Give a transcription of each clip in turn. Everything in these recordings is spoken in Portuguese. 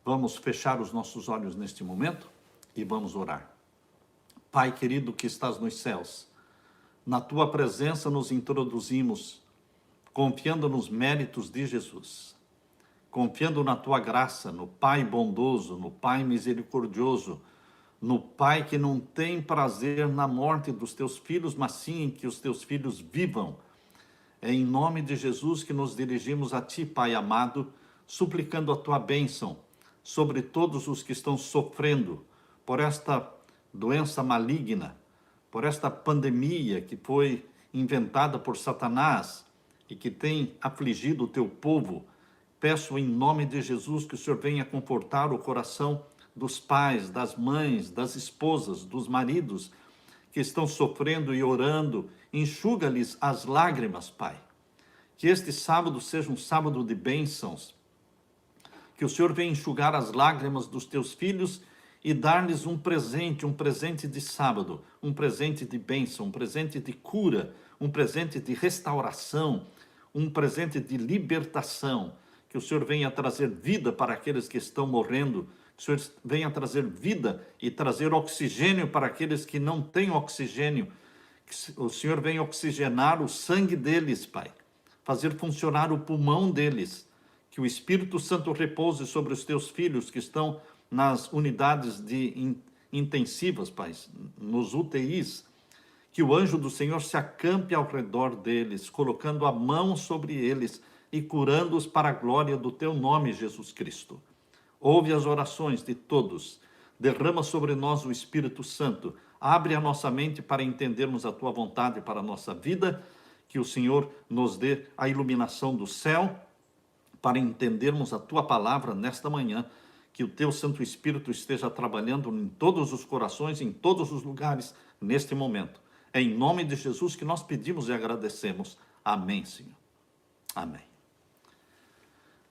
Vamos fechar os nossos olhos neste momento e vamos orar. Pai querido que estás nos céus, na tua presença nos introduzimos, confiando nos méritos de Jesus, confiando na tua graça, no Pai bondoso, no Pai misericordioso, no Pai que não tem prazer na morte dos teus filhos, mas sim em que os teus filhos vivam. É em nome de Jesus que nos dirigimos a ti, Pai amado, suplicando a tua bênção sobre todos os que estão sofrendo por esta doença maligna, por esta pandemia que foi inventada por Satanás e que tem afligido o teu povo. Peço em nome de Jesus que o Senhor venha confortar o coração dos pais, das mães, das esposas, dos maridos que estão sofrendo e orando. Enxuga-lhes as lágrimas, Pai. Que este sábado seja um sábado de bênçãos. Que o Senhor venha enxugar as lágrimas dos teus filhos e dar-lhes um presente de sábado, um presente de bênção, um presente de cura, um presente de restauração, um presente de libertação. Que o Senhor venha trazer vida para aqueles que estão morrendo, que o Senhor venha trazer vida e trazer oxigênio para aqueles que não têm oxigênio, que o Senhor venha oxigenar o sangue deles, Pai, fazer funcionar o pulmão deles, que o Espírito Santo repouse sobre os teus filhos que estão nas unidades de intensivas, Pai, nos UTIs, que o anjo do Senhor se acampe ao redor deles, colocando a mão sobre eles e curando-os para a glória do teu nome, Jesus Cristo. Ouve as orações de todos, derrama sobre nós o Espírito Santo, abre a nossa mente para entendermos a tua vontade para a nossa vida, que o Senhor nos dê a iluminação do céu, para entendermos a tua palavra nesta manhã, que o teu Santo Espírito esteja trabalhando em todos os corações, em todos os lugares, neste momento. É em nome de Jesus que nós pedimos e agradecemos. Amém, Senhor. Amém.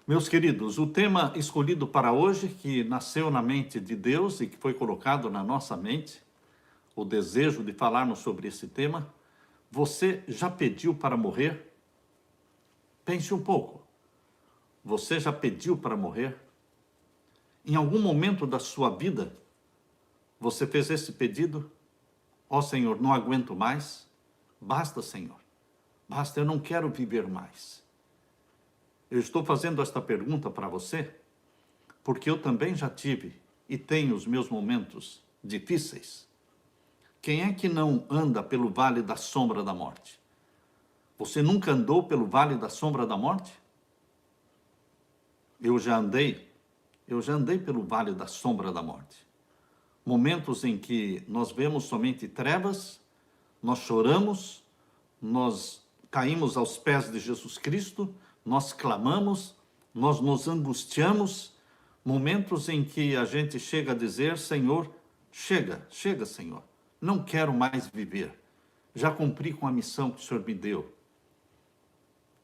Meus queridos, o tema escolhido para hoje, que nasceu na mente de Deus e que foi colocado na nossa mente, o desejo de falarmos sobre esse tema, você já pediu para morrer? Pense um pouco. Você já pediu para morrer? Em algum momento da sua vida, você fez esse pedido? Ó Senhor, não aguento mais. Basta, Senhor. Basta, eu não quero viver mais. Eu estou fazendo esta pergunta para você, porque eu também já tive e tenho os meus momentos difíceis. Quem é que não anda pelo vale da sombra da morte? Você nunca andou pelo vale da sombra da morte? Eu já andei pelo vale da sombra da morte. Momentos em que nós vemos somente trevas, nós choramos, nós caímos aos pés de Jesus Cristo, nós clamamos, nós nos angustiamos, momentos em que a gente chega a dizer, Senhor, chega, Senhor, não quero mais viver, já cumpri com a missão que o Senhor me deu.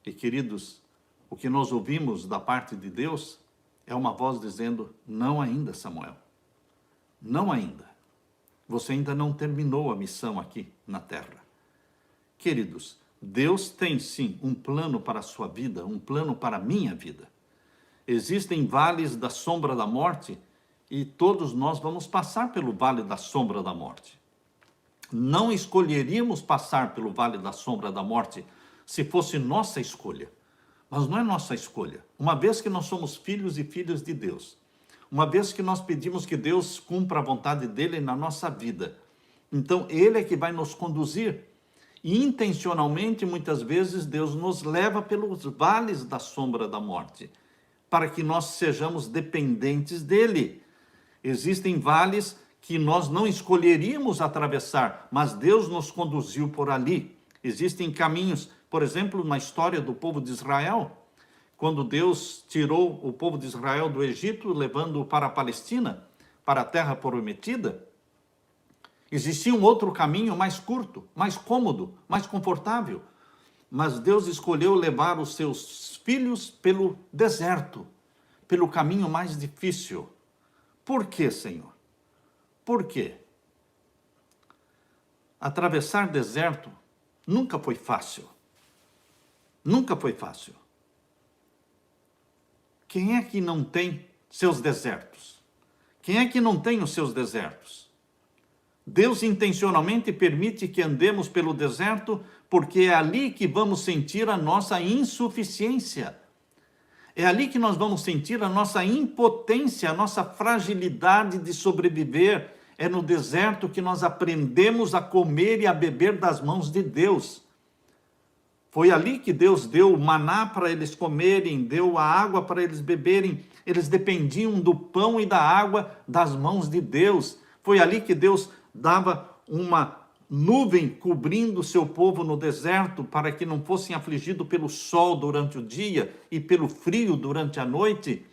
E queridos, o que nós ouvimos da parte de Deus é uma voz dizendo, não ainda, Samuel, não ainda. Você ainda não terminou a missão aqui na terra. Queridos, Deus tem sim um plano para a sua vida, um plano para a minha vida. Existem vales da sombra da morte e todos nós vamos passar pelo vale da sombra da morte. Não escolheríamos passar pelo vale da sombra da morte se fosse nossa escolha. Mas não é nossa escolha. Uma vez que nós somos filhos e filhas de Deus, uma vez que nós pedimos que Deus cumpra a vontade dele na nossa vida, então ele é que vai nos conduzir. E intencionalmente, muitas vezes, Deus nos leva pelos vales da sombra da morte, para que nós sejamos dependentes dele. Existem vales que nós não escolheríamos atravessar, mas Deus nos conduziu por ali. Existem caminhos, por exemplo, na história do povo de Israel, quando Deus tirou o povo de Israel do Egito, levando-o para a Palestina, para a terra prometida, existia um outro caminho mais curto, mais cômodo, mais confortável, mas Deus escolheu levar os seus filhos pelo deserto, pelo caminho mais difícil. Por quê, Senhor? Por quê? Atravessar deserto nunca foi fácil. Nunca foi fácil. Quem é que não tem seus desertos? Quem é que não tem os seus desertos? Deus intencionalmente permite que andemos pelo deserto, porque é ali que vamos sentir a nossa insuficiência. É ali que nós vamos sentir a nossa impotência, a nossa fragilidade de sobreviver. É no deserto que nós aprendemos a comer e a beber das mãos de Deus. Foi ali que Deus deu o maná para eles comerem, deu a água para eles beberem. Eles dependiam do pão e da água das mãos de Deus. Foi ali que Deus dava uma nuvem cobrindo o seu povo no deserto, para que não fossem afligidos pelo sol durante o dia e pelo frio durante a noite.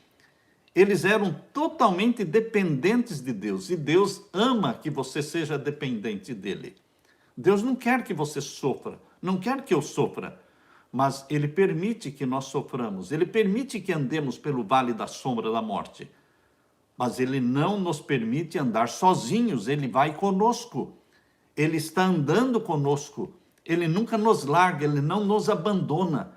Eles eram totalmente dependentes de Deus, e Deus ama que você seja dependente dele. Deus não quer que você sofra, não quer que eu sofra, mas ele permite que nós soframos, ele permite que andemos pelo vale da sombra da morte, mas ele não nos permite andar sozinhos, ele vai conosco. Ele está andando conosco, ele nunca nos larga, ele não nos abandona.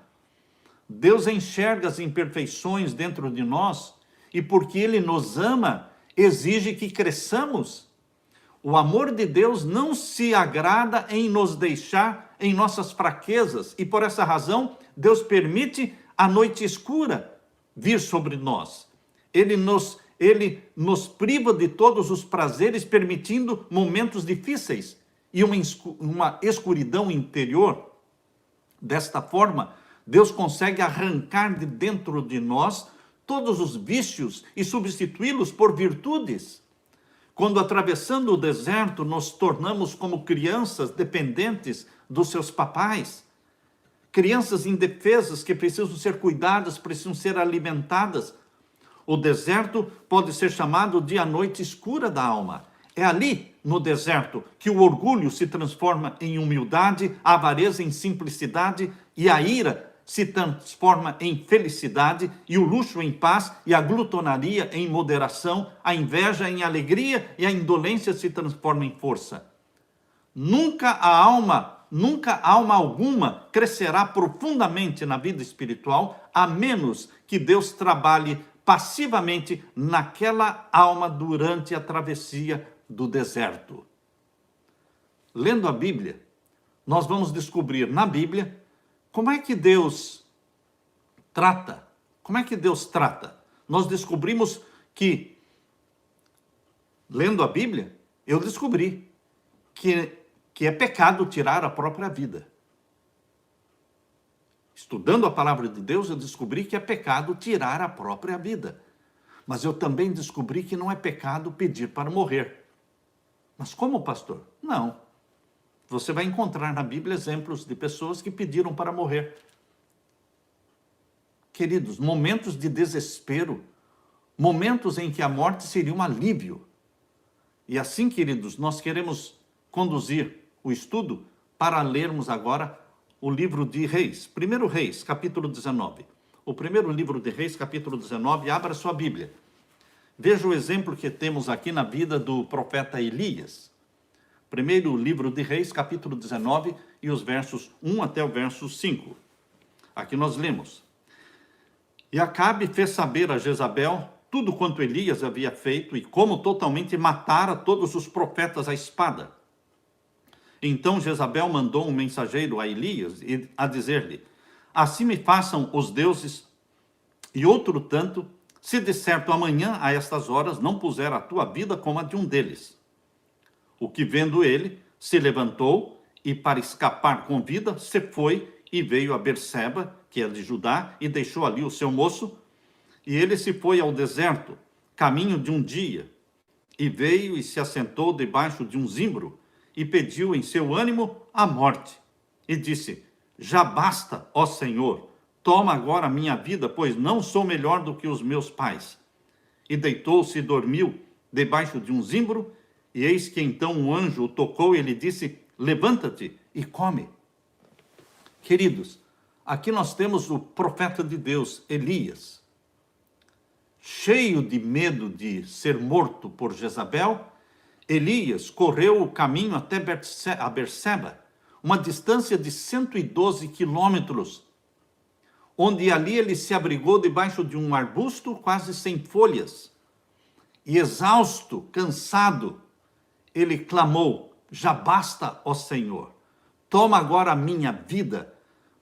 Deus enxerga as imperfeições dentro de nós e, porque ele nos ama, exige que cresçamos. O amor de Deus não se agrada em nos deixar em nossas fraquezas, e por essa razão Deus permite a noite escura vir sobre nós. Ele nos priva de todos os prazeres, permitindo momentos difíceis e uma escuridão interior. Desta forma, Deus consegue arrancar de dentro de nós todos os vícios e substituí-los por virtudes. Quando atravessando o deserto, nos tornamos como crianças dependentes dos seus papais, crianças indefesas que precisam ser cuidadas, precisam ser alimentadas. O deserto pode ser chamado de a noite escura da alma. É ali, no deserto, que o orgulho se transforma em humildade, a avareza em simplicidade e a ira se transforma em felicidade, e o luxo em paz, e a glutonaria em moderação, a inveja em alegria e a indolência se transforma em força. Nunca alma alguma crescerá profundamente na vida espiritual, a menos que Deus trabalhe passivamente naquela alma durante a travessia do deserto. Lendo a Bíblia, nós vamos descobrir na Bíblia como é que Deus trata. Como é que Deus trata? Nós descobrimos que, lendo a Bíblia, eu descobri que é pecado tirar a própria vida. Estudando a palavra de Deus, eu descobri que é pecado tirar a própria vida. Mas eu também descobri que não é pecado pedir para morrer. Mas como, pastor? Não. Você vai encontrar na Bíblia exemplos de pessoas que pediram para morrer. Queridos, momentos de desespero, momentos em que a morte seria um alívio. E assim, queridos, nós queremos conduzir o estudo para lermos agora o livro de Reis. 1 Reis, capítulo 19. O primeiro livro de Reis, capítulo 19, abra sua Bíblia. Veja o exemplo que temos aqui na vida do profeta Elias. Primeiro livro de Reis, capítulo 19, e os versos 1 até o verso 5. Aqui nós lemos: E Acabe fez saber a Jezabel tudo quanto Elias havia feito e como totalmente matara todos os profetas à espada. Então Jezabel mandou um mensageiro a Elias a dizer-lhe: Assim me façam os deuses, e outro tanto, se de certo amanhã a estas horas não puser a tua vida como a de um deles. O que vendo ele, se levantou e para escapar com vida, se foi e veio a Berseba, que é de Judá, e deixou ali o seu moço, e ele se foi ao deserto, caminho de um dia, e veio e se assentou debaixo de um zimbro, e pediu em seu ânimo a morte, e disse: Já basta, ó Senhor, toma agora a minha vida, pois não sou melhor do que os meus pais. E deitou-se e dormiu debaixo de um zimbro, e eis que então um anjo o tocou e lhe disse: Levanta-te e come. Queridos, aqui nós temos o profeta de Deus, Elias, cheio de medo de ser morto por Jezabel. Elias correu o caminho até Berseba, uma distância de 112 quilômetros. onde ali ele se abrigou debaixo de um arbusto quase sem folhas. E exausto, cansado, ele clamou: já basta, ó Senhor, toma agora a minha vida,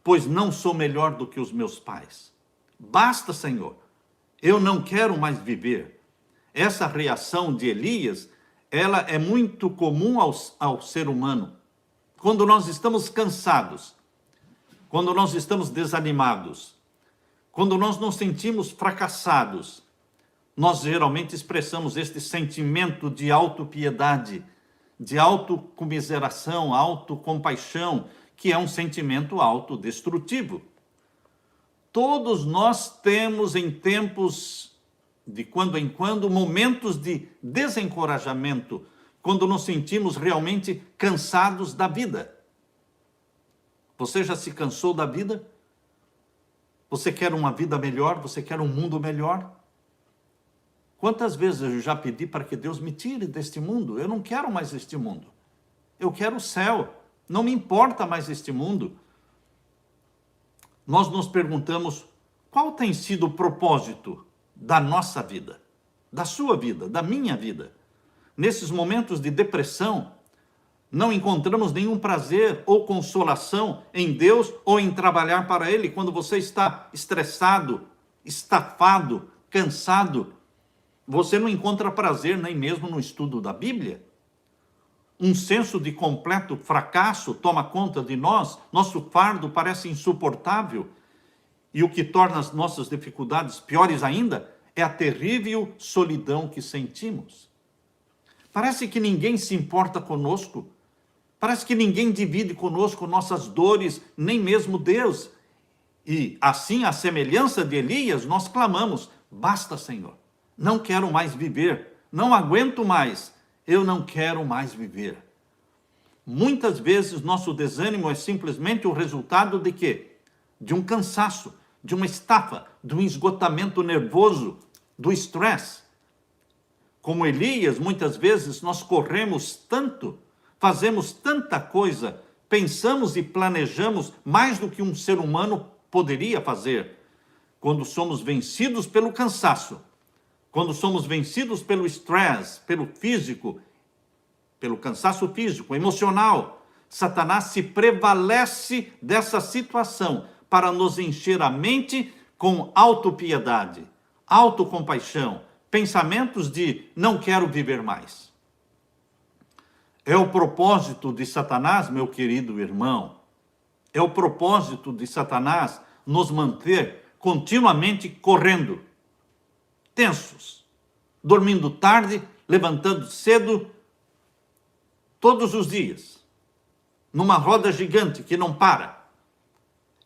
pois não sou melhor do que os meus pais. Basta, Senhor, eu não quero mais viver. Essa reação de Elias, ela é muito comum ao ser humano. Quando nós estamos cansados, quando nós estamos desanimados, quando nós nos sentimos fracassados, nós geralmente expressamos este sentimento de autopiedade, de autocomiseração, autocompaixão, que é um sentimento autodestrutivo. Todos nós temos em tempos, de quando em quando, momentos de desencorajamento, quando nos sentimos realmente cansados da vida. Você já se cansou da vida? Você quer uma vida melhor? Você quer um mundo melhor? Quantas vezes eu já pedi para que Deus me tire deste mundo? Eu não quero mais este mundo. Eu quero o céu. Não me importa mais este mundo. Nós nos perguntamos, qual tem sido o propósito da nossa vida? Da sua vida, da minha vida? Nesses momentos de depressão, não encontramos nenhum prazer ou consolação em Deus ou em trabalhar para Ele. Quando você está estressado, estafado, cansado, você não encontra prazer nem mesmo no estudo da Bíblia. Um senso de completo fracasso toma conta de nós, nosso fardo parece insuportável. E o que torna as nossas dificuldades piores ainda é a terrível solidão que sentimos. Parece que ninguém se importa conosco, parece que ninguém divide conosco nossas dores, nem mesmo Deus. E assim, à semelhança de Elias, nós clamamos: basta, Senhor, não quero mais viver, não aguento mais, eu não quero mais viver. Muitas vezes nosso desânimo é simplesmente o resultado de quê? De um cansaço, de uma estafa, de um esgotamento nervoso, do estresse. Como Elias, muitas vezes nós corremos tanto, fazemos tanta coisa, pensamos e planejamos mais do que um ser humano poderia fazer. Quando somos vencidos pelo cansaço, quando somos vencidos pelo estresse, pelo físico, pelo cansaço físico, emocional, Satanás se prevalece dessa situação para nos encher a mente com autopiedade, autocompaixão, pensamentos de não quero viver mais. É o propósito de Satanás, meu querido irmão, é o propósito de Satanás nos manter continuamente correndo, tensos, dormindo tarde, levantando cedo, todos os dias, numa roda gigante que não para.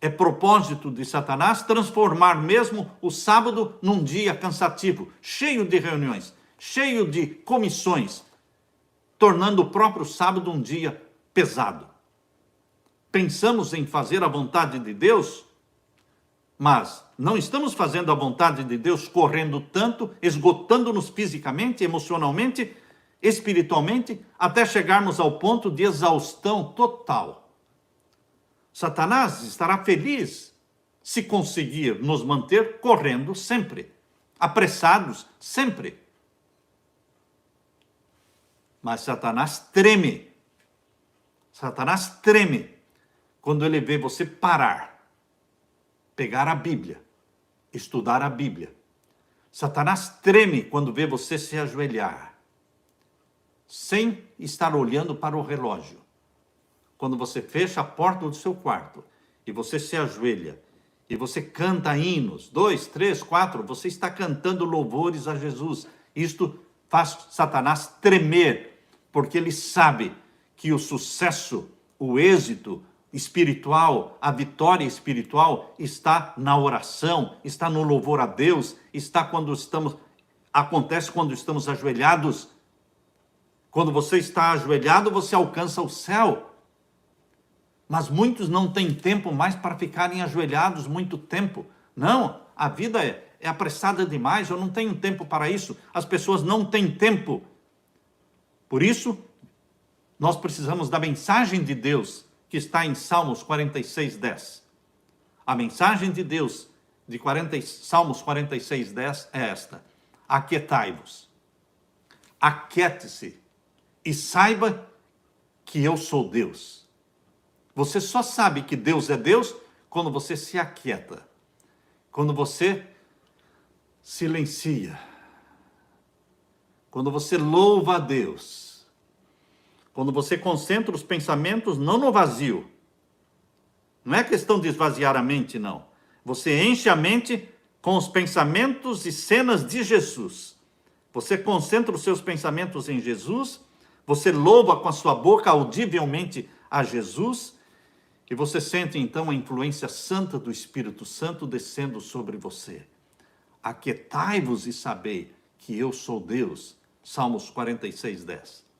É propósito de Satanás transformar mesmo o sábado num dia cansativo, cheio de reuniões, cheio de comissões, tornando o próprio sábado um dia pesado. Pensamos em fazer a vontade de Deus, mas não estamos fazendo a vontade de Deus correndo tanto, esgotando-nos fisicamente, emocionalmente, espiritualmente, até chegarmos ao ponto de exaustão total. Satanás estará feliz se conseguir nos manter correndo sempre, apressados sempre. Mas Satanás treme quando ele vê você parar, pegar a Bíblia, estudar a Bíblia. Satanás treme quando vê você se ajoelhar, sem estar olhando para o relógio. Quando você fecha a porta do seu quarto e você se ajoelha e você canta hinos, 2, 3, 4, você está cantando louvores a Jesus. Isto faz Satanás tremer, porque ele sabe que o sucesso, o êxito espiritual, a vitória espiritual está na oração, está no louvor a Deus, acontece quando estamos ajoelhados. Quando você está ajoelhado, você alcança o céu. Mas muitos não têm tempo mais para ficarem ajoelhados muito tempo. Não, a vida é apressada demais, eu não tenho tempo para isso. As pessoas não têm tempo. Por isso, nós precisamos da mensagem de Deus, que está em Salmos 46:10. A mensagem de Deus de Salmos 46:10 é esta: aquietai-vos, aquiete-se e saiba que eu sou Deus. Você só sabe que Deus é Deus quando você se aquieta, quando você silencia, quando você louva a Deus, quando você concentra os pensamentos não no vazio. Não é questão de esvaziar a mente, não. Você enche a mente com os pensamentos e cenas de Jesus. Você concentra os seus pensamentos em Jesus, você louva com a sua boca audivelmente a Jesus, e você sente então a influência santa do Espírito Santo descendo sobre você. Aquietai-vos e sabei que eu sou Deus. Salmos 46:10.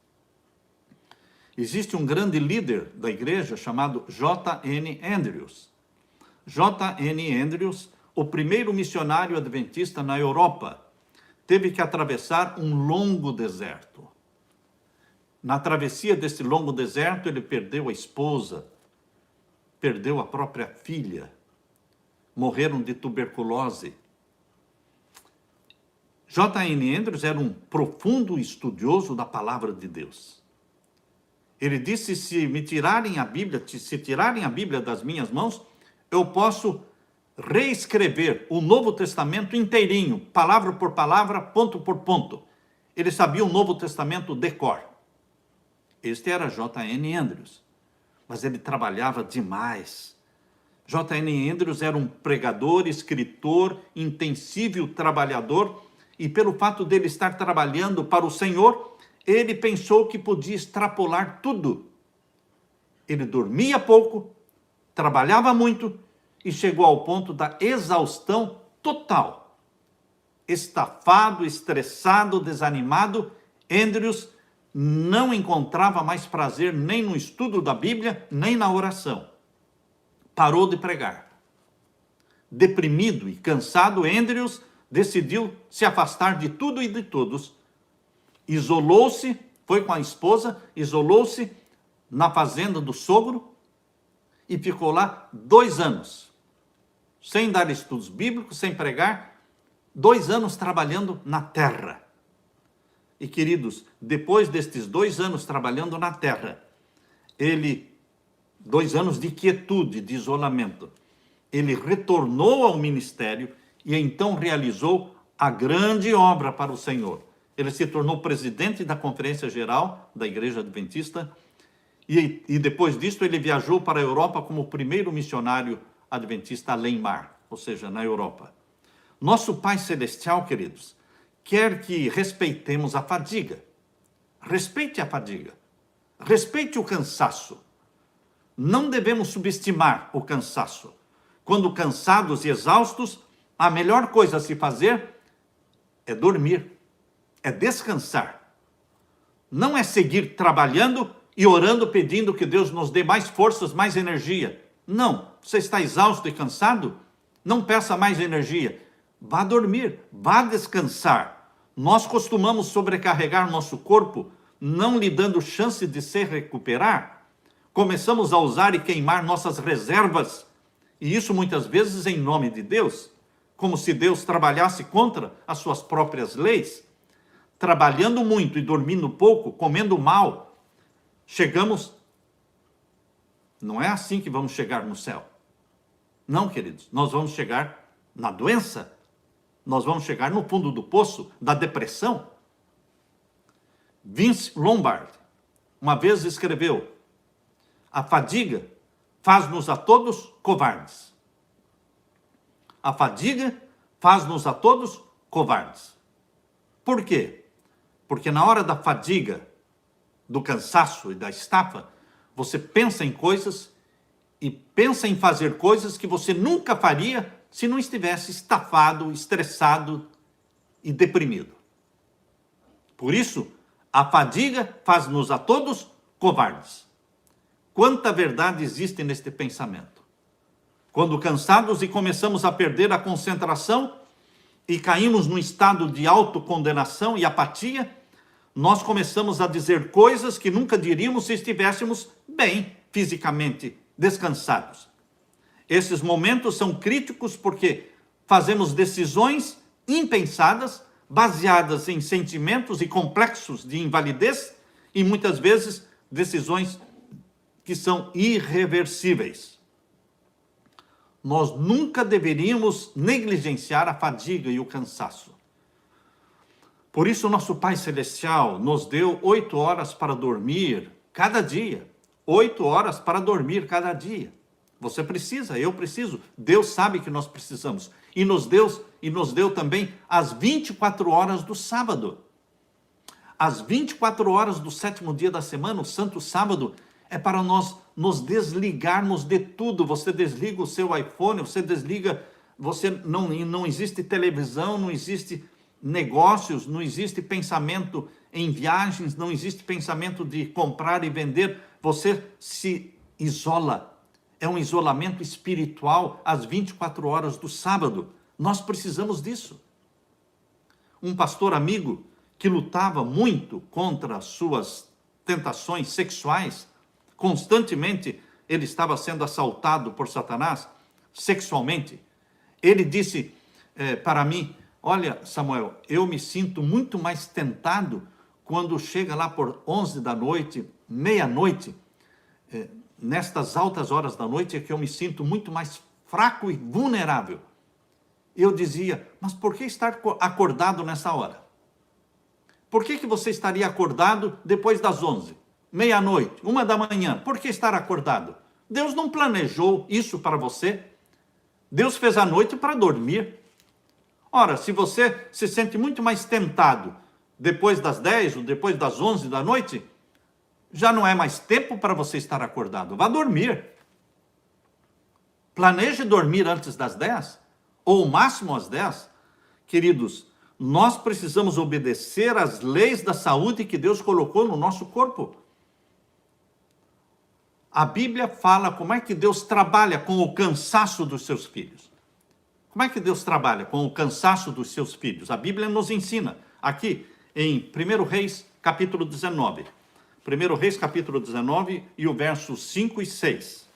Existe um grande líder da igreja chamado J.N. Andrews. J.N. Andrews, o primeiro missionário adventista na Europa, teve que atravessar um longo deserto. Na travessia desse longo deserto, ele perdeu a esposa, perdeu a própria filha, morreram de tuberculose. J.N. Andrews era um profundo estudioso da palavra de Deus. Ele disse: se tirarem a Bíblia das minhas mãos, eu posso reescrever o Novo Testamento inteirinho, palavra por palavra, ponto por ponto. Ele sabia o Novo Testamento de cor. Este era J.N. Andrews, mas ele trabalhava demais. J.N. Andrews era um pregador, escritor, intensível trabalhador, e pelo fato dele estar trabalhando para o Senhor, ele pensou que podia extrapolar tudo. Ele dormia pouco, trabalhava muito e chegou ao ponto da exaustão total. Estafado, estressado, desanimado, Andrews não encontrava mais prazer nem no estudo da Bíblia, nem na oração. Parou de pregar. Deprimido e cansado, Andrews decidiu se afastar de tudo e de todos. Isolou-se, foi com a esposa, isolou-se na fazenda do sogro e ficou lá 2 anos, sem dar estudos bíblicos, sem pregar, 2 anos trabalhando na terra. E queridos, depois destes 2 anos trabalhando na terra, 2 anos de quietude, de isolamento, ele retornou ao ministério e então realizou a grande obra para o Senhor. Ele se tornou presidente da Conferência Geral da Igreja Adventista e depois disso ele viajou para a Europa como o primeiro missionário adventista além-mar, ou seja, na Europa. Nosso Pai Celestial, queridos, quer que respeitemos a fadiga. Respeite a fadiga. Respeite o cansaço. Não devemos subestimar o cansaço. Quando cansados e exaustos, a melhor coisa a se fazer é dormir, é descansar. Não é seguir trabalhando e orando, pedindo que Deus nos dê mais forças, mais energia. Não, você está exausto e cansado? Não peça mais energia. Vá dormir, vá descansar. Nós costumamos sobrecarregar nosso corpo, não lhe dando chance de se recuperar. Começamos a usar e queimar nossas reservas, e isso muitas vezes em nome de Deus, como se Deus trabalhasse contra as suas próprias leis. Trabalhando muito e dormindo pouco, comendo mal, não é assim que vamos chegar no céu. Não, queridos, nós vamos chegar na doença, nós vamos chegar no fundo do poço da depressão. Vince Lombard uma vez escreveu: a fadiga faz-nos a todos covardes. A fadiga faz-nos a todos covardes. Por quê? Porque na hora da fadiga, do cansaço e da estafa, você pensa em coisas e pensa em fazer coisas que você nunca faria se não estivesse estafado, estressado e deprimido. Por isso, a fadiga faz-nos a todos covardes. Quanta verdade existe neste pensamento? Quando cansados e começamos a perder a concentração e caímos num estado de autocondenação e apatia, nós começamos a dizer coisas que nunca diríamos se estivéssemos bem fisicamente, descansados. Esses momentos são críticos porque fazemos decisões impensadas, baseadas em sentimentos e complexos de invalidez, e muitas vezes decisões que são irreversíveis. Nós nunca deveríamos negligenciar a fadiga e o cansaço. Por isso, nosso Pai Celestial nos deu 8 horas para dormir cada dia. 8 horas para dormir cada dia. Você precisa, eu preciso. Deus sabe que nós precisamos. E nos deu também as 24 horas do sábado. As 24 horas do 7º dia da semana, o Santo Sábado, é para nós nos desligarmos de tudo. Você desliga o seu iPhone, você desliga, não existe televisão, não existe negócios, não existe pensamento em viagens, não existe pensamento de comprar e vender. Você se isola. É um isolamento espiritual às 24 horas do sábado. Nós precisamos disso. Um pastor amigo que lutava muito contra as suas tentações sexuais, constantemente ele estava sendo assaltado por Satanás sexualmente. Ele disse para mim: olha, Samuel, eu me sinto muito mais tentado quando chega lá por 11 da noite, meia-noite, nestas altas horas da noite é que eu me sinto muito mais fraco e vulnerável. Eu dizia: mas por que estar acordado nessa hora? Por que você estaria acordado depois das 11? Meia-noite, 1 da manhã? Por que estar acordado? Deus não planejou isso para você. Deus fez a noite para dormir. Ora, se você se sente muito mais tentado depois das 10 ou depois das 11 da noite, já não é mais tempo para você estar acordado. Vá dormir. Planeje dormir antes das 10, ou o máximo às 10. Queridos, nós precisamos obedecer às leis da saúde que Deus colocou no nosso corpo. A Bíblia fala como é que Deus trabalha com o cansaço dos seus filhos. Como é que Deus trabalha com o cansaço dos seus filhos? A Bíblia nos ensina aqui em 1 Reis, capítulo 19. 1 Reis, capítulo 19 e o versos 5 e 6.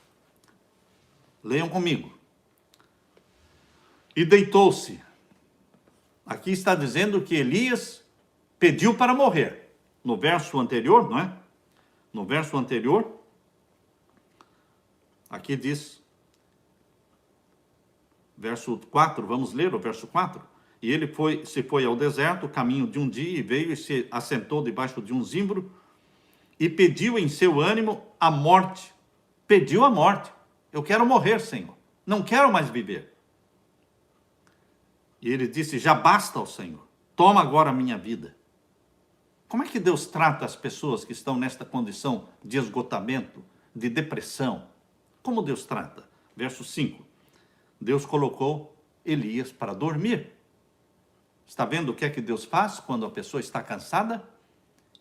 Leiam comigo. E deitou-se. Aqui está dizendo que Elias pediu para morrer. No verso anterior, não é? No verso anterior, aqui diz, verso 4, vamos ler o verso 4. E ele se foi ao deserto, caminho de um dia, e veio e se assentou debaixo de um zimbro, e pediu em seu ânimo a morte. Pediu a morte. Eu quero morrer, Senhor. Não quero mais viver. E ele disse: já basta ao Senhor. Toma agora a minha vida. Como é que Deus trata as pessoas que estão nesta condição de esgotamento, de depressão? Como Deus trata? Verso 5. Deus colocou Elias para dormir. Está vendo o que é que Deus faz quando a pessoa está cansada?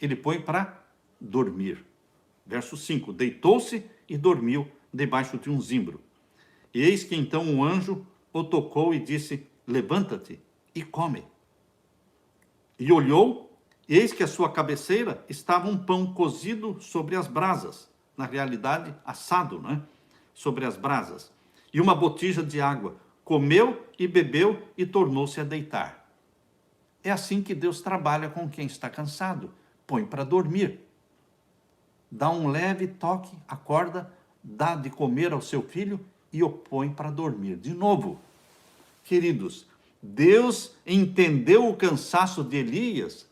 Ele põe para dormir. Verso 5. Deitou-se e dormiu debaixo de um zimbro. E eis que então um anjo o tocou e disse: levanta-te e come. E olhou, e eis que à sua cabeceira estava um pão cozido sobre as brasas. Na realidade, assado, não é? Sobre as brasas. E uma botija de água. Comeu e bebeu e tornou-se a deitar. É assim que Deus trabalha com quem está cansado. Põe para dormir. Dá um leve toque, acorda, dá de comer ao seu filho e o põe para dormir. De novo, queridos, Deus entendeu o cansaço de Elias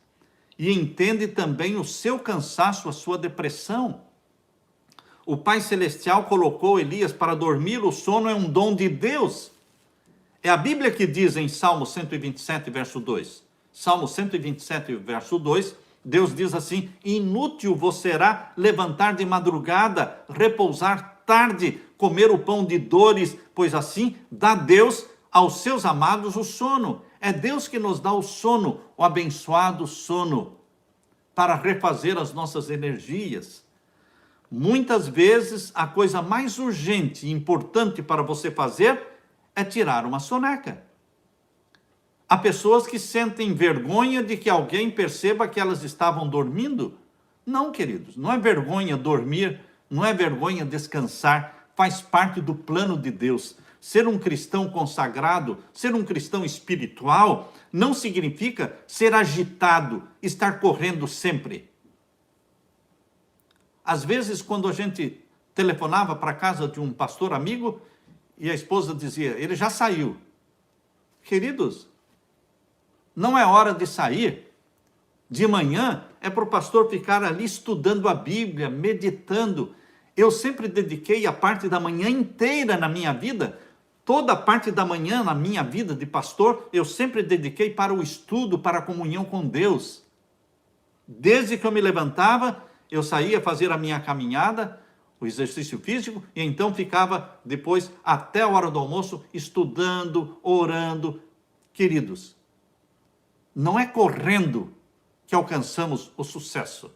e entende também o seu cansaço, a sua depressão. O Pai Celestial colocou Elias para dormir, o sono é um dom de Deus. É a Bíblia que diz em Salmo 127, verso 2. Salmo 127, verso 2, Deus diz assim: inútil vos será levantar de madrugada, repousar tarde, comer o pão de dores, pois assim dá Deus aos seus amados o sono. É Deus que nos dá o sono, o abençoado sono, para refazer as nossas energias. Muitas vezes, a coisa mais urgente e importante para você fazer é tirar uma soneca. Há pessoas que sentem vergonha de que alguém perceba que elas estavam dormindo. Não, queridos, não é vergonha dormir, não é vergonha descansar. faz parte do plano de Deus. Ser um cristão consagrado, ser um cristão espiritual, não significa ser agitado, estar correndo sempre. Às vezes, quando a gente telefonava para a casa de um pastor amigo, e a esposa dizia, ele já saiu. Queridos, não é hora de sair. De manhã é para o pastor ficar ali estudando a Bíblia, meditando. Eu sempre dediquei a parte da manhã inteira na minha vida, toda a parte da manhã na minha vida de pastor, eu sempre dediquei para o estudo, para a comunhão com Deus. Desde que eu me levantava, eu saía fazer a minha caminhada, o exercício físico, e então ficava depois até a hora do almoço estudando, orando. Queridos, não é correndo que alcançamos o sucesso.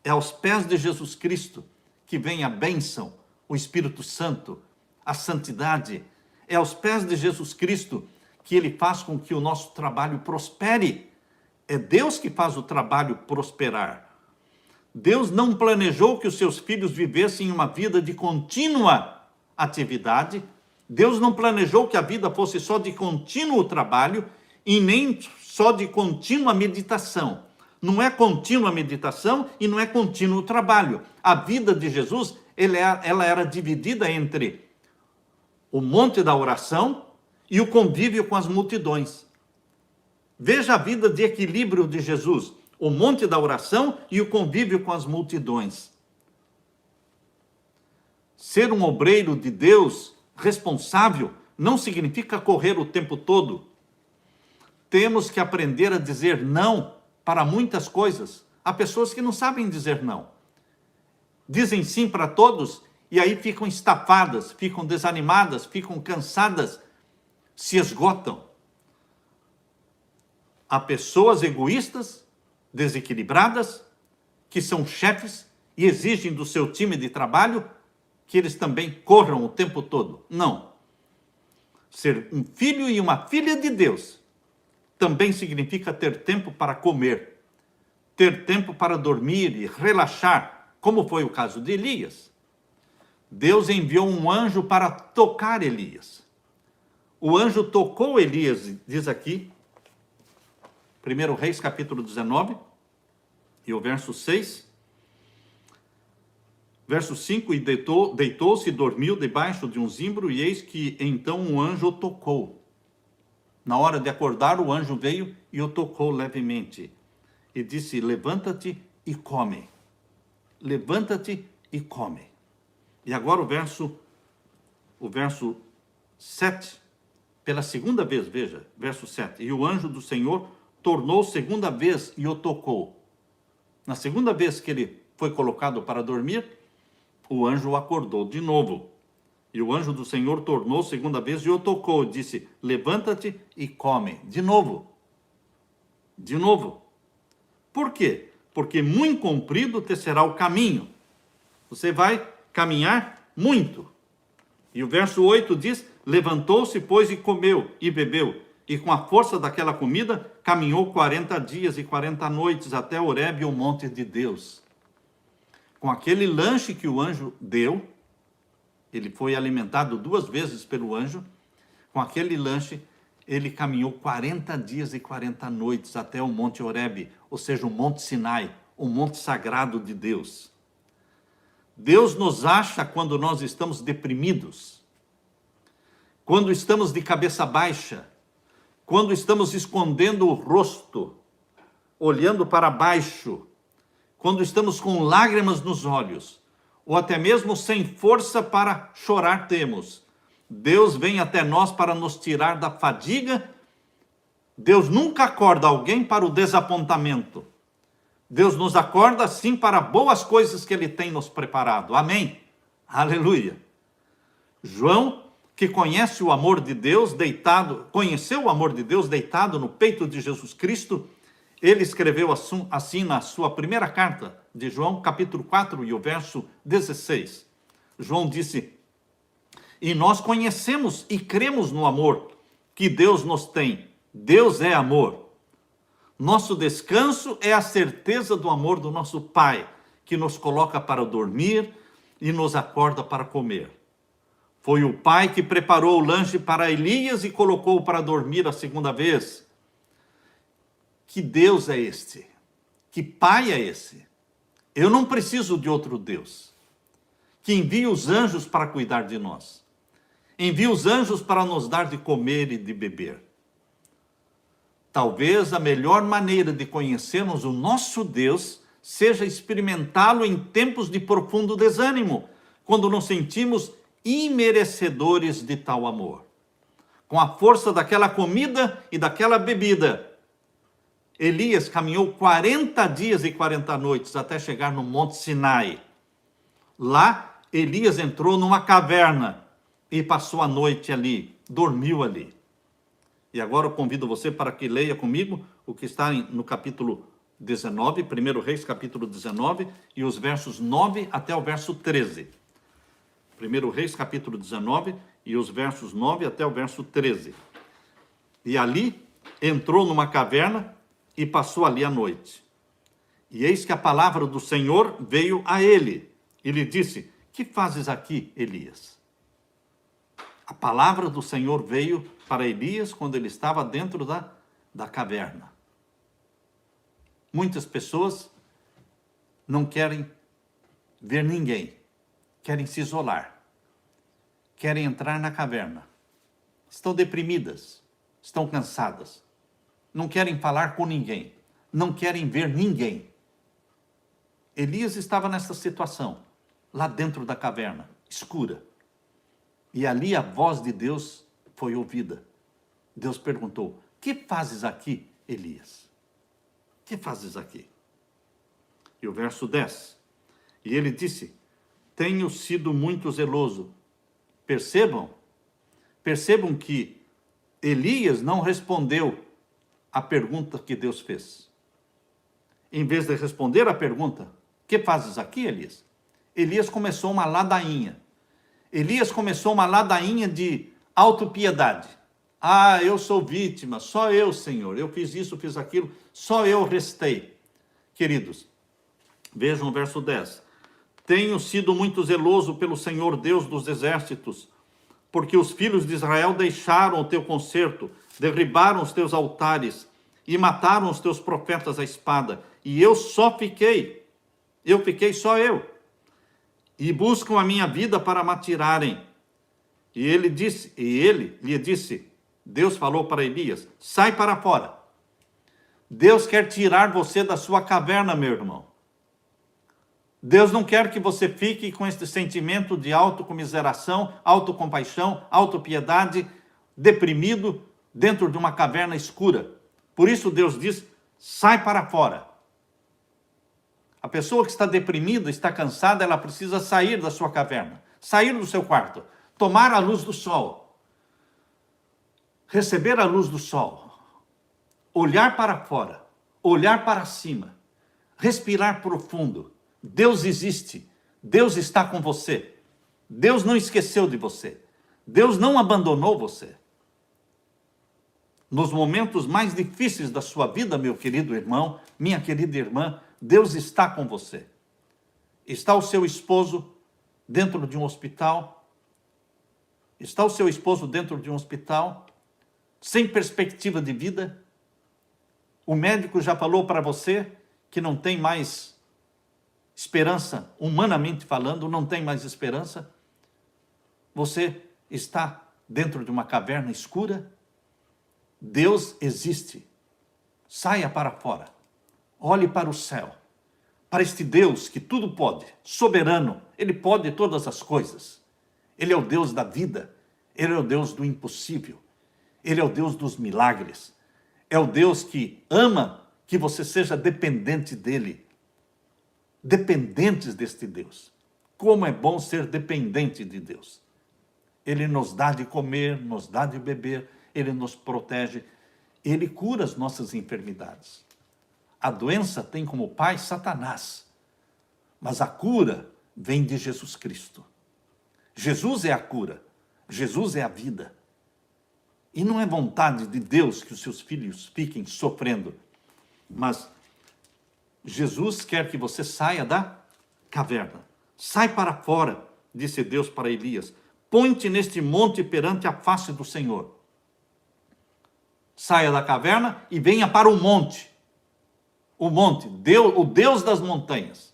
É aos pés de Jesus Cristo que vem a bênção, o Espírito Santo, a santidade. É aos pés de Jesus Cristo que ele faz com que o nosso trabalho prospere. É Deus que faz o trabalho prosperar. Deus não planejou que os seus filhos vivessem uma vida de contínua atividade. Deus não planejou que a vida fosse só de contínuo trabalho e nem só de contínua meditação. Não é contínua meditação e não é contínuo trabalho. A vida de Jesus, ela era dividida entre o monte da oração e o convívio com as multidões. Veja a vida de equilíbrio de Jesus, o monte da oração e o convívio com as multidões. Ser um obreiro de Deus responsável não significa correr o tempo todo. Temos que aprender a dizer não para muitas coisas. Há pessoas que não sabem dizer não. Dizem sim para todos e aí ficam estafadas, ficam desanimadas, ficam cansadas, se esgotam. Há pessoas egoístas, desequilibradas, que são chefes e exigem do seu time de trabalho que eles também corram o tempo todo. Não. Ser um filho e uma filha de Deus também significa ter tempo para comer, ter tempo para dormir e relaxar, como foi o caso de Elias. Deus enviou um anjo para tocar Elias. O anjo tocou Elias, diz aqui, 1 Reis capítulo 19, e o verso 6. Verso 5, e deitou-se e dormiu debaixo de um zimbro, e eis que então um anjo o tocou. Na hora de acordar, o anjo veio e o tocou levemente. E disse, levanta-te e come. Levanta-te e come. E agora o verso 7, pela segunda vez, veja, verso 7. E o anjo do Senhor tornou segunda vez e o tocou. Na segunda vez que ele foi colocado para dormir, o anjo o acordou de novo. E o anjo do Senhor tornou segunda vez e o tocou. Disse, levanta-te e come. De novo. De novo. Por quê? Porque muito comprido te será o caminho. Você vai caminhar muito. E o verso 8 diz, levantou-se, pois, e comeu e bebeu. E com a força daquela comida, caminhou 40 dias e 40 noites até Horebe, o monte de Deus. Com aquele lanche que o anjo deu, ele foi alimentado 2 vezes pelo anjo, com aquele lanche, ele caminhou 40 dias e 40 noites até o monte Horebe, ou seja, o monte Sinai, o monte sagrado de Deus. Deus nos acha quando nós estamos deprimidos, quando estamos de cabeça baixa, quando estamos escondendo o rosto, olhando para baixo, quando estamos com lágrimas nos olhos, ou até mesmo sem força para chorar temos. Deus vem até nós para nos tirar da fadiga. Deus nunca acorda alguém para o desapontamento. Deus nos acorda sim para boas coisas que Ele tem nos preparado. Amém? Aleluia. João, que conhece o amor de Deus conheceu o amor de Deus deitado no peito de Jesus Cristo, ele escreveu assim na sua primeira carta de João, capítulo 4, e o verso 16. João disse, e nós conhecemos e cremos no amor que Deus nos tem. Deus é amor. Nosso descanso é a certeza do amor do nosso Pai, que nos coloca para dormir e nos acorda para comer. Foi o pai que preparou o lanche para Elias e colocou-o para dormir a segunda vez. Que Deus é este? Que pai é esse? Eu não preciso de outro Deus que envia os anjos para cuidar de nós. Envia os anjos para nos dar de comer e de beber. Talvez a melhor maneira de conhecermos o nosso Deus seja experimentá-lo em tempos de profundo desânimo, quando nos sentimos imerecedores de tal amor. Com a força daquela comida e daquela bebida, Elias caminhou 40 dias e 40 noites até chegar no Monte Sinai. Lá, Elias entrou numa caverna e passou a noite ali, dormiu ali. E agora eu convido você para que leia comigo o que está no capítulo 19, 1 Reis, capítulo 19, e os versos 9 até o verso 13. 1 Reis, capítulo 19, e os versos 9 até o verso 13. E ali entrou numa caverna e passou ali a noite. E eis que a palavra do Senhor veio a ele. E lhe disse: que fazes aqui, Elias? A palavra do Senhor veio para Elias quando ele estava dentro da caverna. Muitas pessoas não querem ver ninguém, querem se isolar, querem entrar na caverna. Estão deprimidas, estão cansadas, não querem falar com ninguém, não querem ver ninguém. Elias estava nessa situação, lá dentro da caverna, escura. E ali a voz de Deus foi ouvida. Deus perguntou: que fazes aqui, Elias? Que fazes aqui? E o verso 10. E ele disse: tenho sido muito zeloso. Percebam que Elias não respondeu a pergunta que Deus fez. Em vez de responder a pergunta: que fazes aqui, Elias? Elias começou uma ladainha. Elias começou uma ladainha de autopiedade. Ah, eu sou vítima, só eu, Senhor, eu fiz isso, fiz aquilo, só eu restei. Queridos, vejam o verso 10. Tenho sido muito zeloso pelo Senhor Deus dos exércitos, porque os filhos de Israel deixaram o teu concerto, derribaram os teus altares e mataram os teus profetas à espada, e eu fiquei só eu. E buscam a minha vida para me atirarem. E ele lhe disse, Deus falou para Elias: sai para fora. Deus quer tirar você da sua caverna, meu irmão. Deus não quer que você fique com esse sentimento de autocomiseração, autocompaixão, autopiedade, deprimido, dentro de uma caverna escura. Por isso Deus diz: sai para fora. A pessoa que está deprimida, está cansada, ela precisa sair da sua caverna, sair do seu quarto, tomar a luz do sol, receber a luz do sol, olhar para fora, olhar para cima, respirar profundo. Deus existe, Deus está com você, Deus não esqueceu de você, Deus não abandonou você. Nos momentos mais difíceis da sua vida, meu querido irmão, minha querida irmã, Deus está com você. Está o seu esposo dentro de um hospital? Está o seu esposo dentro de um hospital, sem perspectiva de vida? O médico já falou para você que não tem mais esperança, humanamente falando, não tem mais esperança? Você está dentro de uma caverna escura? Deus existe. Saia para fora. Olhe para o céu. Para este Deus que tudo pode, soberano. Ele pode todas as coisas. Ele é o Deus da vida. Ele é o Deus do impossível. Ele é o Deus dos milagres. É o Deus que ama que você seja dependente dele. Dependentes deste Deus. Como é bom ser dependente de Deus. Ele nos dá de comer, nos dá de beber, ele nos protege, ele cura as nossas enfermidades. A doença tem como pai Satanás, mas a cura vem de Jesus Cristo. Jesus é a cura, Jesus é a vida. E não é vontade de Deus que os seus filhos fiquem sofrendo, mas Jesus quer que você saia da caverna. Sai para fora, disse Deus para Elias. põe-te neste monte perante a face do Senhor. Saia da caverna e venha para o monte. O monte, o Deus das montanhas.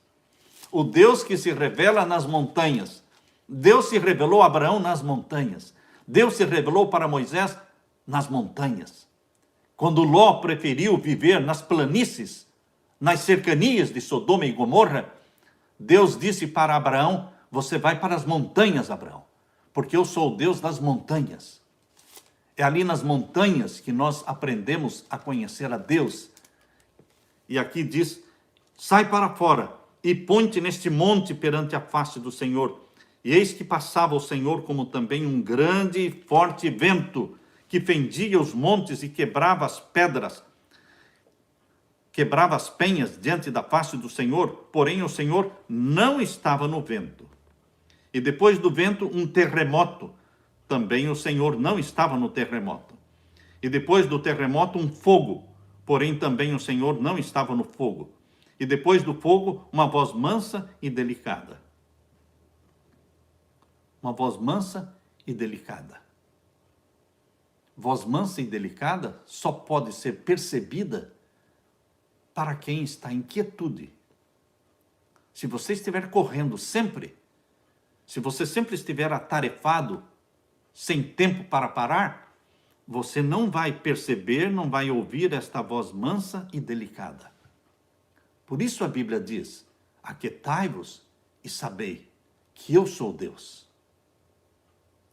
O Deus que se revela nas montanhas. Deus se revelou a Abraão nas montanhas. Deus se revelou para Moisés nas montanhas. Quando Ló preferiu viver nas planícies, nas cercanias de Sodoma e Gomorra, Deus disse para Abraão: você vai para as montanhas, Abraão, porque eu sou o Deus das montanhas. É ali nas montanhas que nós aprendemos a conhecer a Deus. E aqui diz: sai para fora e põe-te neste monte perante a face do Senhor. E eis que passava o Senhor como também um grande e forte vento, que fendia os montes e quebrava as pedras, quebrava as penhas diante da face do Senhor, porém o Senhor não estava no vento. E depois do vento, um terremoto, também o Senhor não estava no terremoto. E depois do terremoto, um fogo, porém também o Senhor não estava no fogo. E depois do fogo, uma voz mansa e delicada. Uma voz mansa e delicada. Voz mansa e delicada só pode ser percebida para quem está em quietude. Se você estiver correndo sempre, se você sempre estiver atarefado, sem tempo para parar, você não vai perceber, não vai ouvir esta voz mansa e delicada. Por isso a Bíblia diz: aquietai-vos e sabei que eu sou Deus.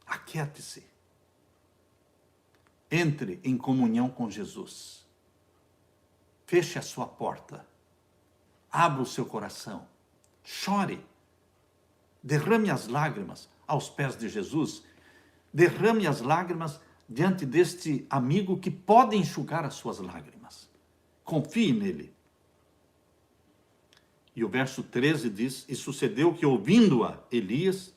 Aquiete-se. Entre em comunhão com Jesus. Feche a sua porta. Abra o seu coração. Chore. Derrame as lágrimas aos pés de Jesus. Derrame as lágrimas diante deste amigo que pode enxugar as suas lágrimas. Confie nele. E o verso 13 diz: e sucedeu que ouvindo-a Elias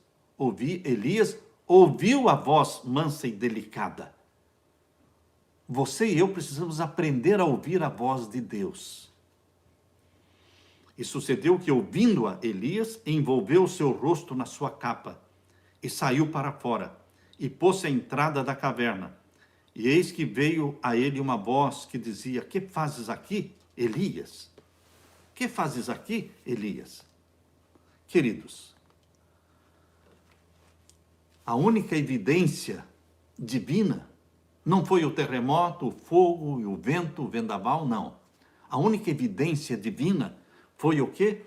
ouviu a voz mansa e delicada. Você e eu precisamos aprender a ouvir a voz de Deus. E sucedeu que, ouvindo-a Elias, envolveu o seu rosto na sua capa e saiu para fora e pôs-se à entrada da caverna. E eis que veio a ele uma voz que dizia: que fazes aqui, Elias? Que fazes aqui, Elias? Queridos, a única evidência divina não foi o terremoto, o fogo e o vento, o vendaval, não. A única evidência divina foi o quê?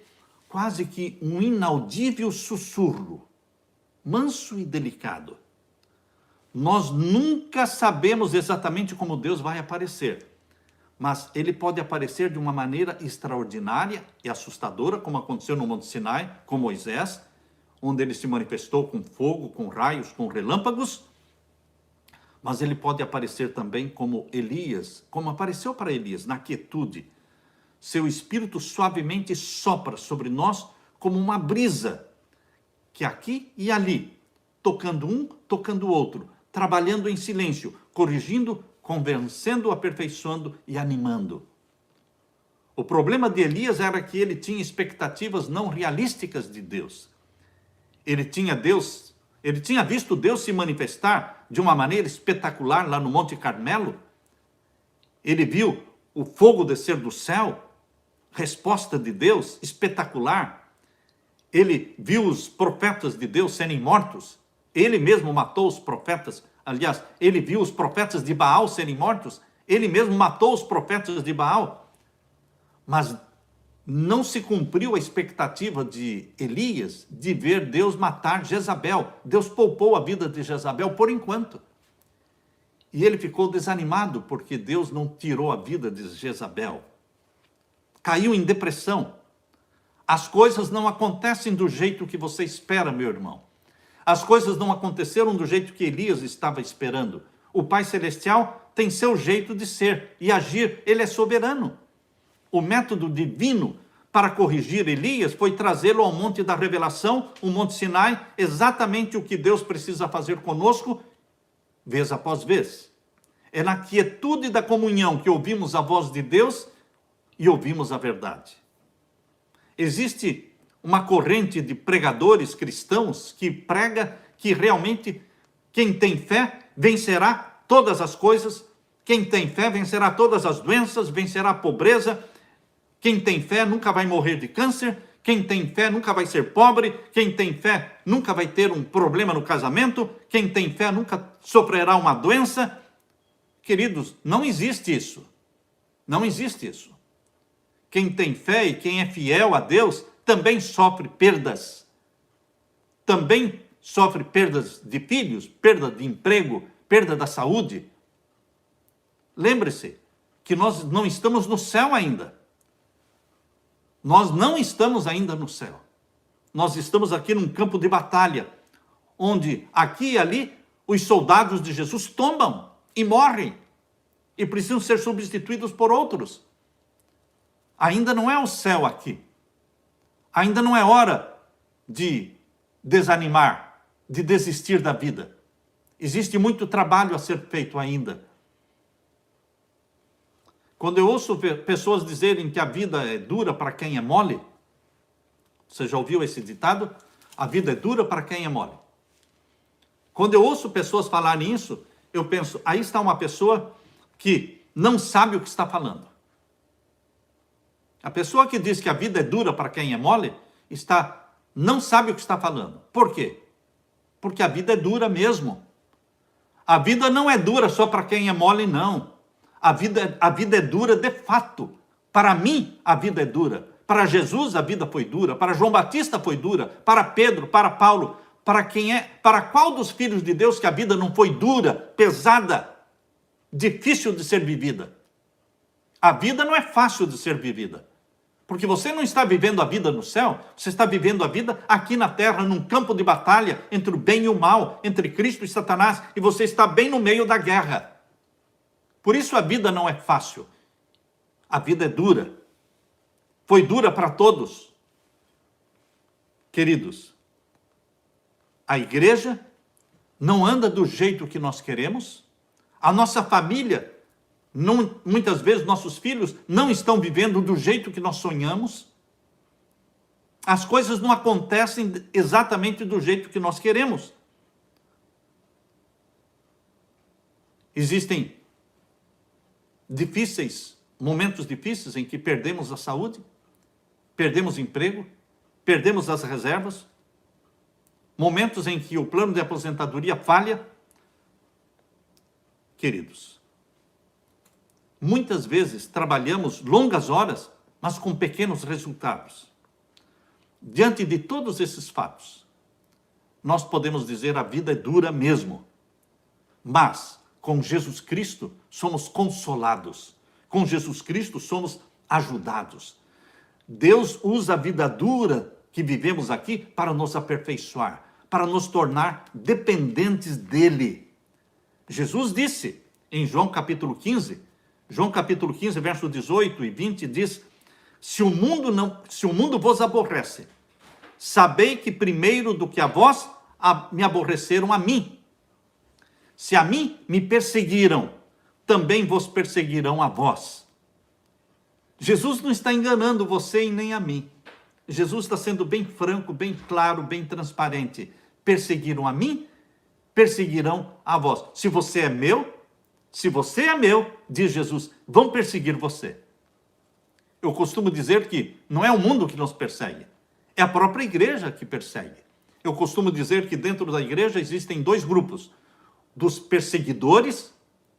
Quase que um inaudível sussurro, manso e delicado. Nós nunca sabemos exatamente como Deus vai aparecer, mas ele pode aparecer de uma maneira extraordinária e assustadora, como aconteceu no Monte Sinai com Moisés, onde ele se manifestou com fogo, com raios, com relâmpagos. Mas ele pode aparecer também como Elias, como apareceu para Elias, na quietude. Seu espírito suavemente sopra sobre nós como uma brisa, que aqui e ali, tocando um, tocando o outro, trabalhando em silêncio, corrigindo, convencendo, aperfeiçoando e animando. O problema de Elias era que ele tinha expectativas não realísticas de Deus. Ele tinha visto Deus se manifestar de uma maneira espetacular lá no Monte Carmelo. Ele viu o fogo descer do céu, resposta de Deus espetacular. Ele viu os profetas de Deus serem mortos. Ele mesmo matou os profetas. Aliás, ele viu os profetas de Baal serem mortos. Ele mesmo matou os profetas de Baal. Mas não se cumpriu a expectativa de Elias de ver Deus matar Jezabel. Deus poupou a vida de Jezabel por enquanto. E ele ficou desanimado porque Deus não tirou a vida de Jezabel. Caiu em depressão. As coisas não acontecem do jeito que você espera, meu irmão. As coisas não aconteceram do jeito que Elias estava esperando. O Pai Celestial tem seu jeito de ser e agir. Ele é soberano. O método divino para corrigir Elias foi trazê-lo ao Monte da Revelação, o Monte Sinai, exatamente o que Deus precisa fazer conosco, vez após vez. É na quietude da comunhão que ouvimos a voz de Deus e ouvimos a verdade. Existe uma corrente de pregadores cristãos que prega que realmente quem tem fé vencerá todas as coisas, quem tem fé vencerá todas as doenças, vencerá a pobreza, quem tem fé nunca vai morrer de câncer, quem tem fé nunca vai ser pobre, quem tem fé nunca vai ter um problema no casamento, quem tem fé nunca sofrerá uma doença. Queridos, não existe isso. Não existe isso. Quem tem fé e quem é fiel a Deus também sofre perdas. Também sofre perdas de filhos, perda de emprego, perda da saúde. Lembre-se que nós não estamos no céu ainda. Nós não estamos ainda no céu. Nós estamos aqui num campo de batalha, onde aqui e ali os soldados de Jesus tombam e morrem e precisam ser substituídos por outros. Ainda não é o céu aqui. Ainda não é hora de desanimar, de desistir da vida. Existe muito trabalho a ser feito ainda. Quando eu ouço pessoas dizerem que a vida é dura para quem é mole, você já ouviu esse ditado? A vida é dura para quem é mole. Quando eu ouço pessoas falarem isso, eu penso, aí está uma pessoa que não sabe o que está falando. A pessoa que diz que a vida é dura para quem é mole, não sabe o que está falando. Por quê? Porque a vida é dura mesmo. A vida não é dura só para quem é mole, não. A vida é dura de fato. Para mim, a vida é dura. Para Jesus, a vida foi dura. Para João Batista foi dura. Para Pedro, para Paulo. Para qual dos filhos de Deus que a vida não foi dura, pesada, difícil de ser vivida? A vida não é fácil de ser vivida. Porque você não está vivendo a vida no céu, você está vivendo a vida aqui na terra, num campo de batalha entre o bem e o mal, entre Cristo e Satanás, e você está bem no meio da guerra. Por isso a vida não é fácil. A vida é dura. Foi dura para todos. Queridos, a igreja não anda do jeito que nós queremos. A nossa família, muitas vezes nossos filhos não estão vivendo do jeito que nós sonhamos. As coisas não acontecem exatamente do jeito que nós queremos. Existem momentos difíceis em que perdemos a saúde, perdemos emprego, perdemos as reservas, momentos em que o plano de aposentadoria falha. Queridos, muitas vezes trabalhamos longas horas, mas com pequenos resultados. Diante de todos esses fatos, nós podemos dizer a vida é dura mesmo, mas com Jesus Cristo somos consolados. Com Jesus Cristo somos ajudados. Deus usa a vida dura que vivemos aqui para nos aperfeiçoar, para nos tornar dependentes dele. Jesus disse em João capítulo 15, versos 18 e 20, diz: se o mundo vos aborrece, sabei que primeiro do que a vós me aborreceram a mim. Se a mim me perseguiram, também vos perseguirão a vós. Jesus não está enganando você e nem a mim. Jesus está sendo bem franco, bem claro, bem transparente. Perseguiram a mim, perseguirão a vós. Se você é meu, diz Jesus, vão perseguir você. Eu costumo dizer que não é o mundo que nos persegue, é a própria igreja que persegue. Eu costumo dizer que dentro da igreja existem dois grupos: dos perseguidores,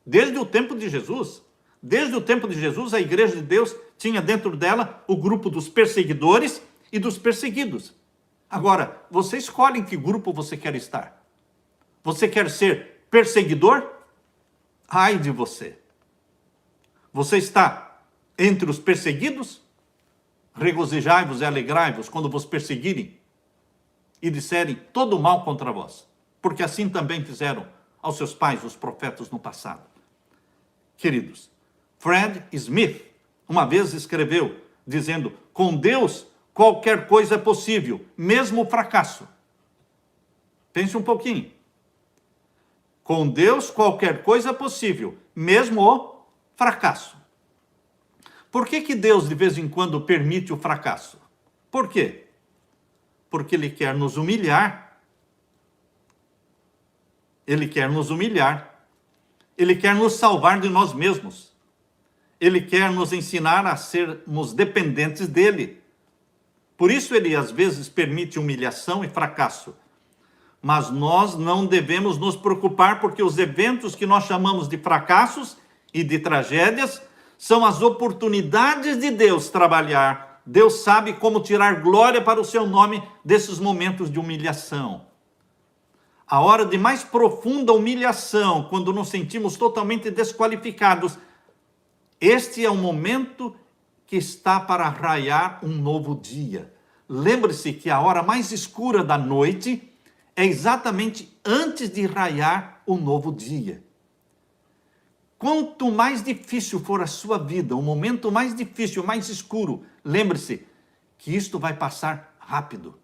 desde o tempo de Jesus. Desde o tempo de Jesus, a igreja de Deus tinha dentro dela o grupo dos perseguidores e dos perseguidos. Agora, você escolhe em que grupo você quer estar. Você quer ser perseguidor? Ai de você. Você está entre os perseguidos? Regozijai-vos e alegrai-vos quando vos perseguirem e disserem todo o mal contra vós, porque assim também fizeram aos seus pais, os profetas, no passado. Queridos, Fred Smith uma vez escreveu, dizendo: com Deus qualquer coisa é possível, mesmo o fracasso. Pense um pouquinho. Com Deus qualquer coisa é possível, mesmo o fracasso. Por que Deus de vez em quando permite o fracasso? Por quê? Porque Ele quer nos humilhar Ele quer nos humilhar. Ele quer nos salvar de nós mesmos. Ele quer nos ensinar a sermos dependentes dele. Por isso ele às vezes permite humilhação e fracasso. Mas nós não devemos nos preocupar, porque os eventos que nós chamamos de fracassos e de tragédias são as oportunidades de Deus trabalhar. Deus sabe como tirar glória para o seu nome desses momentos de humilhação. A hora de mais profunda humilhação, quando nos sentimos totalmente desqualificados, este é o momento que está para raiar um novo dia. Lembre-se que a hora mais escura da noite é exatamente antes de raiar o novo dia. Quanto mais difícil for a sua vida, o momento mais difícil, mais escuro, lembre-se que isto vai passar rápido.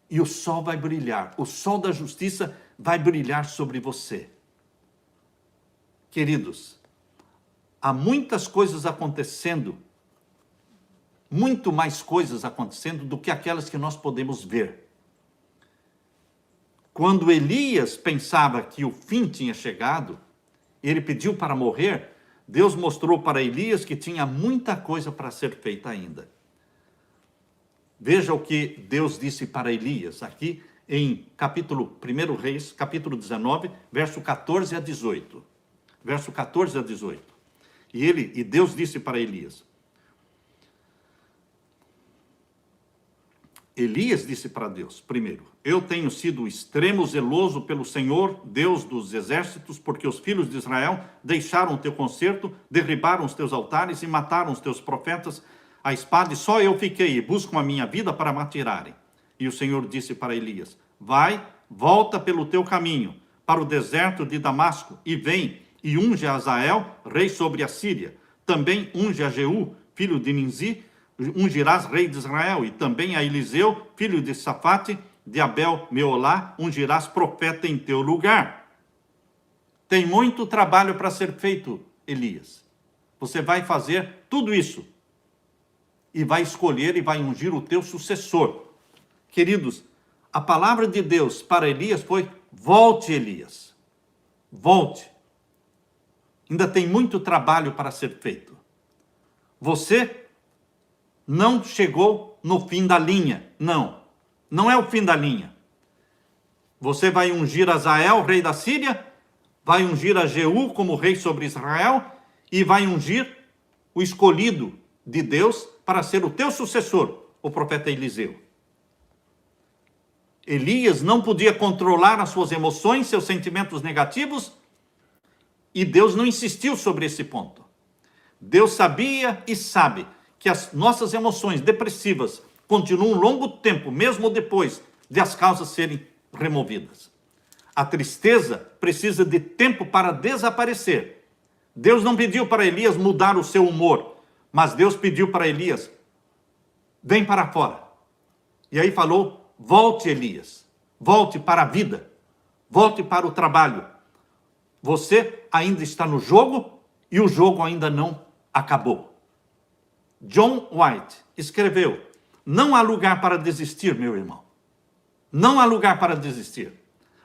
E o sol vai brilhar, o sol da justiça vai brilhar sobre você. Queridos, há muitas coisas acontecendo, muito mais coisas acontecendo do que aquelas que nós podemos ver. Quando Elias pensava que o fim tinha chegado, ele pediu para morrer, Deus mostrou para Elias que tinha muita coisa para ser feita ainda. Veja o que Deus disse para Elias, aqui em capítulo 1 Reis, capítulo 19, verso 14 a 18. Verso 14 a 18. E Deus disse para Elias, Elias disse para Deus, primeiro, eu tenho sido extremo zeloso pelo Senhor, Deus dos exércitos, porque os filhos de Israel deixaram o teu concerto, derribaram os teus altares e mataram os teus profetas à espada, e só eu fiquei e buscam a minha vida para me atirarem. E o Senhor disse para Elias, vai, volta pelo teu caminho, para o deserto de Damasco, e vem, e unge a Azael, rei sobre a Síria. Também unge a Jeú, filho de Ninzi, ungirás rei de Israel, e também a Eliseu, filho de Safate, de Abel Meolá, ungirás profeta em teu lugar. Tem muito trabalho para ser feito, Elias. Você vai fazer tudo isso. E vai escolher e vai ungir o teu sucessor. Queridos, a palavra de Deus para Elias foi, volte, Elias. Volte. Ainda tem muito trabalho para ser feito. Você não chegou no fim da linha. Não, não é o fim da linha. Você vai ungir Azael, rei da Síria, vai ungir a Jeú como rei sobre Israel e vai ungir o escolhido de Deus para ser o teu sucessor, o profeta Eliseu. Elias não podia controlar as suas emoções, seus sentimentos negativos, e Deus não insistiu sobre esse ponto. Deus sabia e sabe que as nossas emoções depressivas continuam um longo tempo, mesmo depois de as causas serem removidas. A tristeza precisa de tempo para desaparecer. Deus não pediu para Elias mudar o seu humor, mas Deus pediu para Elias, vem para fora. E aí falou, volte, Elias, volte para a vida, volte para o trabalho. Você ainda está no jogo e o jogo ainda não acabou. John White escreveu, não há lugar para desistir, meu irmão. Não há lugar para desistir.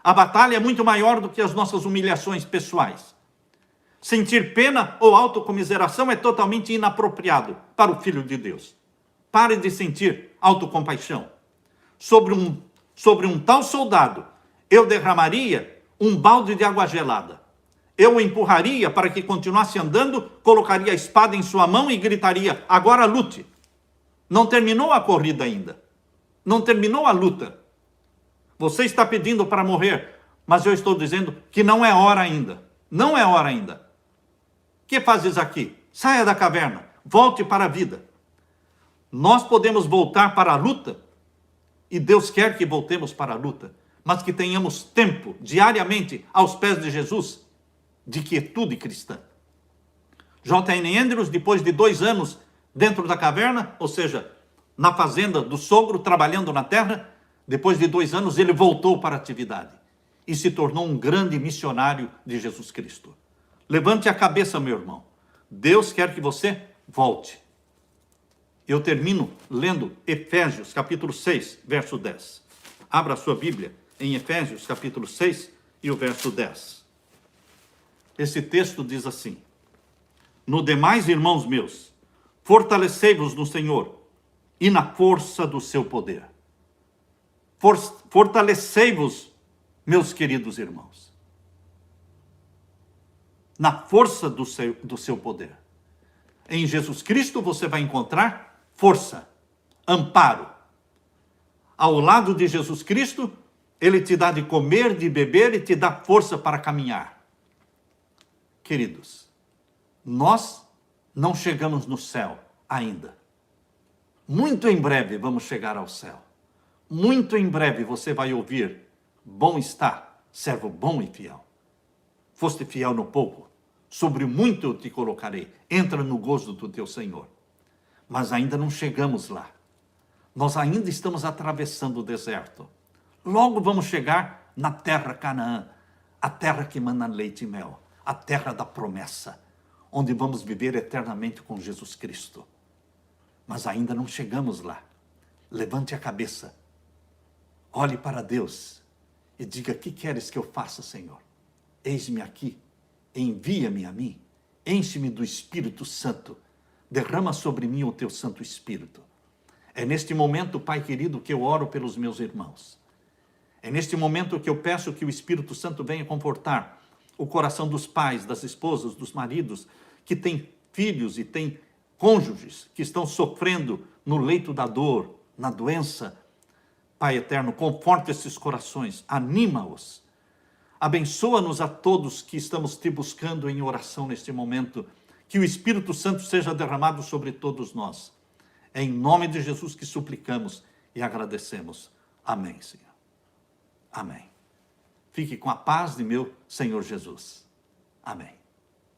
A batalha é muito maior do que as nossas humilhações pessoais. Sentir pena ou autocomiseração é totalmente inapropriado para o Filho de Deus. Pare de sentir autocompaixão. Sobre um tal soldado, eu derramaria um balde de água gelada. Eu o empurraria para que continuasse andando, colocaria a espada em sua mão e gritaria, agora lute. Não terminou a corrida ainda. Não terminou a luta. Você está pedindo para morrer, mas eu estou dizendo que não é hora ainda. Não é hora ainda. Que fazes aqui? Saia da caverna, volte para a vida. Nós podemos voltar para a luta, e Deus quer que voltemos para a luta, mas que tenhamos tempo, diariamente, aos pés de Jesus, de quietude cristã. J.N. Andrews, depois de 2 anos dentro da caverna, ou seja, na fazenda do sogro, trabalhando na terra, depois de 2 anos ele voltou para a atividade e se tornou um grande missionário de Jesus Cristo. Levante a cabeça, meu irmão. Deus quer que você volte. Eu termino lendo Efésios, capítulo 6, verso 10. Abra a sua Bíblia em Efésios, capítulo 6, e o verso 10. Esse texto diz assim: no demais, irmãos meus, fortalecei-vos no Senhor e na força do seu poder. Fortalecei-vos, meus queridos irmãos, na força do seu poder. Em Jesus Cristo você vai encontrar força, amparo. Ao lado de Jesus Cristo, Ele te dá de comer, de beber e te dá força para caminhar. Queridos, nós não chegamos no céu ainda. Muito em breve vamos chegar ao céu. Muito em breve você vai ouvir: bom está, servo bom e fiel. Foste fiel no pouco, sobre muito eu te colocarei. Entra no gozo do teu Senhor. Mas ainda não chegamos lá. Nós ainda estamos atravessando o deserto. Logo vamos chegar na terra Canaã, a terra que emana leite e mel, a terra da promessa, onde vamos viver eternamente com Jesus Cristo. Mas ainda não chegamos lá. Levante a cabeça, olhe para Deus e diga: que queres que eu faça, Senhor? Eis-me aqui, envia-me a mim, enche-me do Espírito Santo, derrama sobre mim o teu Santo Espírito. É neste momento, Pai querido, que eu oro pelos meus irmãos. É neste momento que eu peço que o Espírito Santo venha confortar o coração dos pais, das esposas, dos maridos, que têm filhos e têm cônjuges que estão sofrendo no leito da dor, na doença. Pai eterno, conforte esses corações, anima-os. Abençoa-nos a todos que estamos te buscando em oração neste momento. Que o Espírito Santo seja derramado sobre todos nós. É em nome de Jesus que suplicamos e agradecemos. Amém, Senhor. Amém. Fique com a paz de meu Senhor Jesus. Amém.